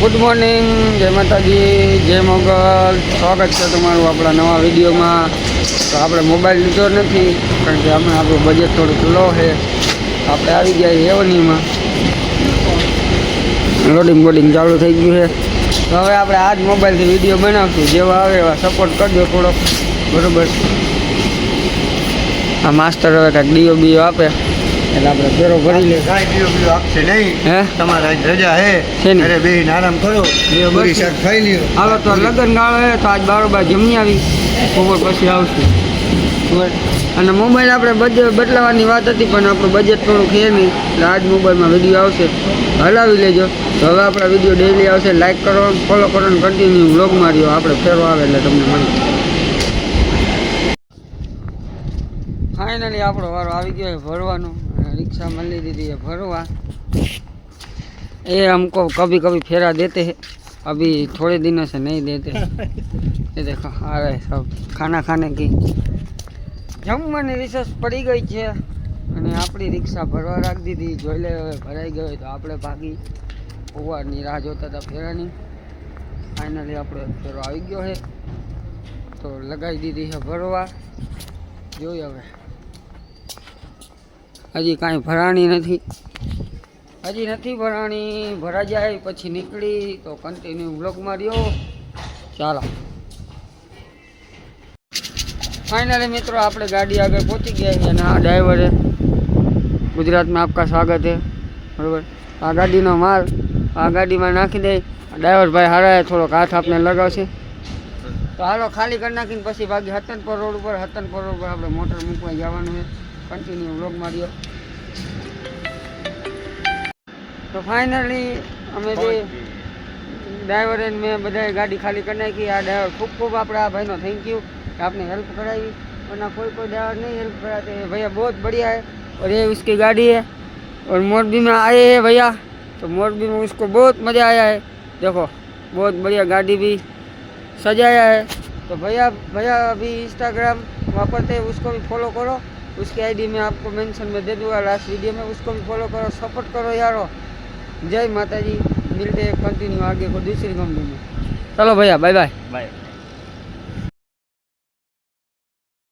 Good morning, જય માતાજી, જય મોગલ. સ્વાગત છે તમારું આપણા નવા વિડીયોમાં. તો આપણે મોબાઈલ લીધો નથી કારણ કે આપણે આપણું બજેટ થોડુંક લો છે. આપણે આવી ગયા એવનીમાં લોડિંગ ચાલુ થઈ ગયું છે. તો હવે આપણે આ જ મોબાઈલથી વિડીયો બનાવશું. જેવા આવે એવા સપોર્ટ કરજો થોડોક, બરાબર. આ માસ્ટર હવે કાંઈક ડીઓ આપે એટલે આપણે ફેરો ભરી લે. કાંઈ ડીઓ આપશે નહીં. હે તમારે આજ રજા હે, ઘરે બેસીને આરામ કરો, પૂરી શાક ખાઈ લ્યો. હાલો તો લગ્ન ગાળો હે તો આજ બારોબાર જમી આવી, બપોર પછી આવશું. અને મોબાઈલ આપણે બદલાવાની વાત હતી પણ આપણું બજેટ થોડુંક છે નહીં એટલે આજ મોબાઈલમાં વિડીયો આવશે, હલાવી લેજો. તો હવે આપણા વિડીયો ડેઈલી આવશે. લાઇક કરો, ફોલો કરો અને કન્ટિન્યુ વ્લોગ માર્યો. આપણે ફેરો આવે એટલે તમને મળી. ફાઇનલી આપણો વારો આવી ગયો છે ભરવાનો. रिक्शा मली दीदी है भरवा। ये हमको कभी कभी फेरा देते हैं, अभी थोड़े दिनों से नहीं देते। ये देखो आ रहे सब खाना खाने की. जमवानी रिसर्च पड़ी गई है અને આપણી રિક્ષા ભરવા રાખી દીધી. જોઈ લે હવે ભરાઈ ગયો તો આપણે ભાગી પૌવાની રાહ જોતા હતા ફેરાની. ફાઇનલી આપણો ફેરો આવી ગયો છે તો લગાવી દીધી છે ભરવા. જોઈએ હવે. હજી કાંઈ ભરાણી નથી, ભરા જાય પછી નીકળી તો કન્ટિન્યુ બ્લોગમાં રહ્યો. ચાલો ફાઇનલી મિત્રો આપણે ગાડી આગળ પહોંચી ગયા છે અને આ ડ્રાઈવરે ગુજરાતમાં આપકા સ્વાગત છે, બરાબર. આ ગાડીનો માલ આ ગાડીમાં નાખી દે. ડ્રાઈવર ભાઈ હારા થોડોક હાથ આપને લગાવશે. તો હાલો ખાલી કરી નાખીને પછી ભાગી હતનપર રોડ ઉપર આપણે મોટર મૂકવા જવાનું છે. કન્ટિન્યુ વ્લોગ માર્યો. તો ફાઇનલી અમે બે ડ્રાઈવર મેં બધાએ ગાડી ખાલી કરી નાખી. આ ડ્રાઈવર ખૂબ આપણે આ ભાઈનો થેન્ક યુ कि आपने हेल्प कराई, वरना कोई ड्राइवर नहीं हेल्प कराते हैं. भैया बहुत बढ़िया है और ये उसकी गाड़ी है. और मोरबी में आए हैं भैया तो मोरबी में उसको बहुत मज़ा आया है. देखो बहुत बढ़िया गाड़ी भी सजाया है. तो भैया अभी इंस्टाग्राम वापरते हैं, उसको भी फॉलो करो. उसकी आईडी में आपको मेंशन में दे दूँगा लास्ट वीडियो में. उसको भी फॉलो करो, सपोर्ट करो यारो. जय माता जी. मिलते हैं कंटिन्यू आगे को दूसरी कंपनी में. चलो भैया, बाय बाय.